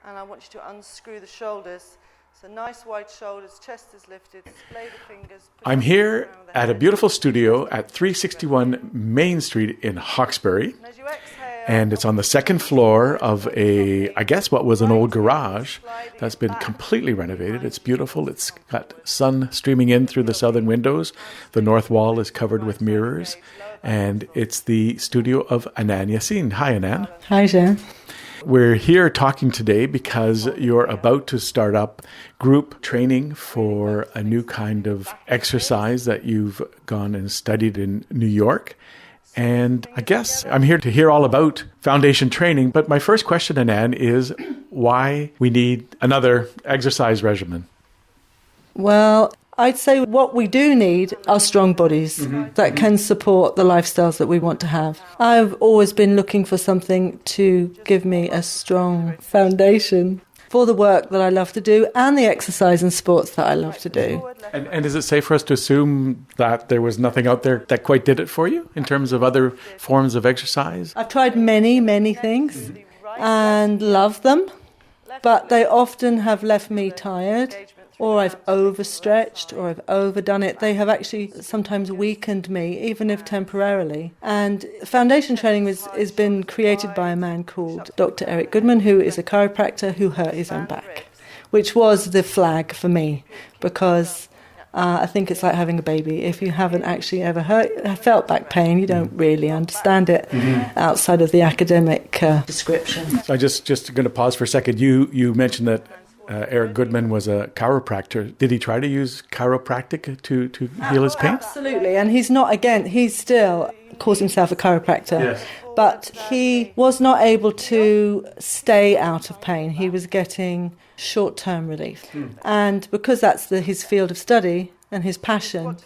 And I want you to unscrew the shoulders. So nice wide shoulders, chest is lifted, splay the fingers. I'm here at a beautiful studio at 361 Main Street in Hawkesbury. And it's on the second floor of I guess what was an old garage that's been completely renovated. It's beautiful. It's got sun streaming in through the southern windows. The north wall is covered with mirrors. And it's the studio of Anann Yassin. Hi, Anann. Hi, Jean. We're here talking today because you're about to start up group training for a new kind of exercise that you've gone and studied in New York. And I guess I'm here to hear all about foundation training. But my first question, Anann, is why we need another exercise regimen? Well, I'd say what we do need are strong bodies that can support the lifestyles that we want to have. I've always been looking for something to give me a strong foundation for the work that I love to do and the exercise and sports that I love to do. And is it safe for us to assume that there was nothing out there that quite did it for you in terms of other forms of exercise? I've tried many things and love them, but they often have left me tired, or I've overstretched, or I've overdone it. They have actually sometimes weakened me, even if temporarily. And foundation training has been created by a man called Dr. Eric Goodman, who is a chiropractor who hurt his own back, which was the flag for me, because I think it's like having a baby. If you haven't actually ever felt back pain, you don't really understand it outside of the academic description. So I just going to pause for a second. You mentioned that Eric Goodman was a chiropractor. Did he try to use chiropractic to heal his pain? Absolutely. And he still calls himself a chiropractor. Yes. But he was not able to stay out of pain. He was getting short-term relief. And because that's his field of study and his passion,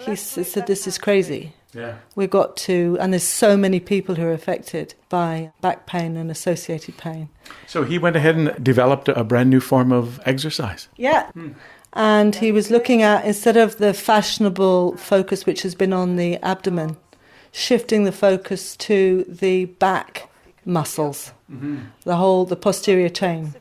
he said, this is crazy. Yeah. We've got to, and there's so many people who are affected by back pain and associated pain. So he went ahead and developed a brand new form of exercise. Yeah. And he was looking at, instead of the fashionable focus which has been on the abdomen, shifting the focus to the back muscles, the posterior chain.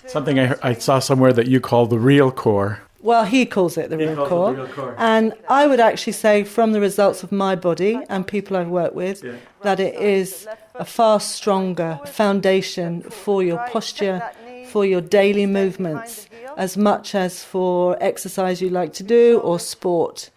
Something I saw somewhere that you call the real core. Well, he calls it the real core. And I would actually say, from the results of my body and people I've worked with, that it is a far stronger foundation for your posture, for your daily movements, as much as for exercise you like to do or sport.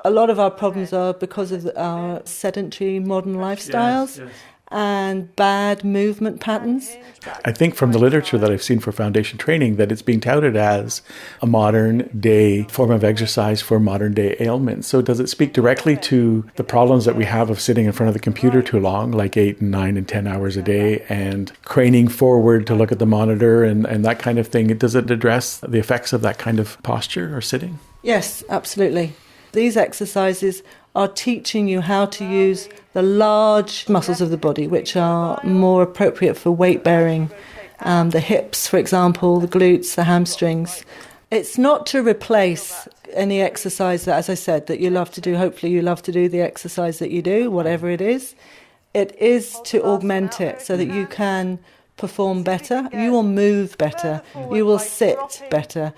A lot of our problems are because of our sedentary modern lifestyles. Yes. And bad movement patterns. I think from the literature that I've seen for foundation training that it's being touted as a modern day form of exercise for modern day ailments. So does it speak directly to the problems that we have of sitting in front of the computer too long, like 8 and 9 and 10 hours a day, and craning forward to look at the monitor and that kind of thing? Does it address the effects of that kind of posture or sitting? Yes, absolutely. These exercises are teaching you how to use the large muscles of the body, which are more appropriate for weight bearing. The hips, for example, the glutes, the hamstrings. It's not to replace any exercise that, as I said, that you love to do. Hopefully you love to do the exercise that you do, whatever it is. It is to augment it so that you can perform better, you will move better, you will sit better.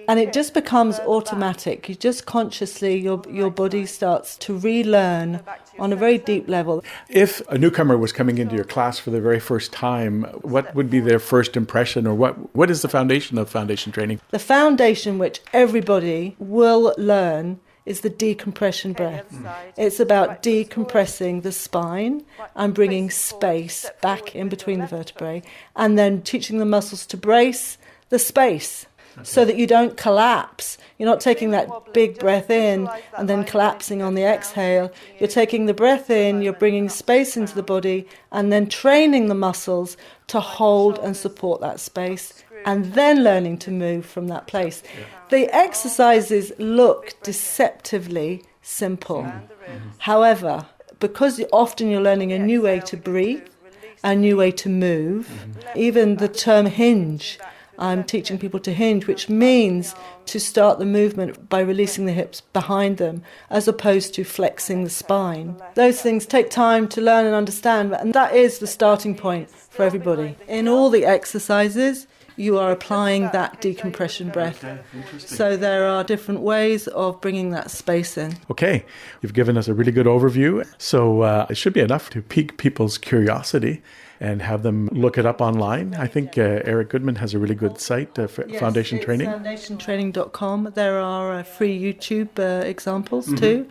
And it just becomes automatic. You just consciously, your body starts to relearn on a very deep level. If a newcomer was coming into your class for the very first time, what would be their first impression, or what is the foundation of foundation training? The foundation which everybody will learn is the decompression breath. It's about decompressing the spine and bringing space back in between the vertebrae, and then teaching the muscles to brace the space. So that you don't collapse. You're not taking that big breath in and then collapsing on the exhale. You're taking the breath in, you're bringing space into the body, and then training the muscles to hold and support that space, and then learning to move from that place. The exercises look deceptively simple. However, because often you're learning a new way to breathe, a new way to move, even the term hinge, I'm teaching people to hinge, which means to start the movement by releasing the hips behind them, as opposed to flexing the spine. Those things take time to learn and understand, and that is the starting point for everybody. In all the exercises, you are applying that decompression breath. So there are different ways of bringing that space in. Okay, you've given us a really good overview. So it should be enough to pique people's curiosity and have them look it up online. I think Eric Goodman has a really good site for foundation training. Foundationtraining.com. There are free YouTube examples too.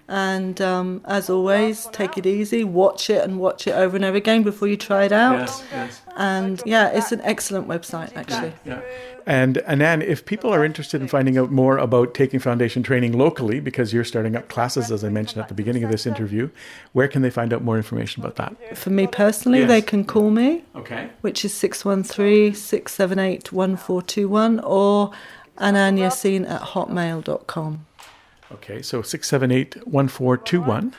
And as always, take it easy, watch it over and over again before you try it out. Yes. And yeah, it's an excellent website actually. Yeah. And Anann, if people are interested in finding out more about taking foundation training locally, because you're starting up classes, as I mentioned at the beginning of this interview, where can they find out more information about that? For me personally, they can call me, which is 613-678-1421, or anannyassin@hotmail.com. Okay, so 678-1421,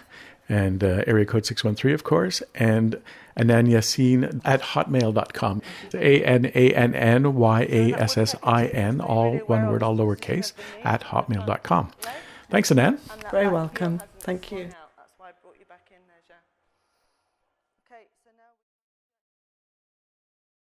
and area code 613, of course, and Anann Yassin at hotmail.com. ANANNYASSIN, all one word, all lowercase, at hotmail.com. Thanks, Anann. Very welcome. Thank you.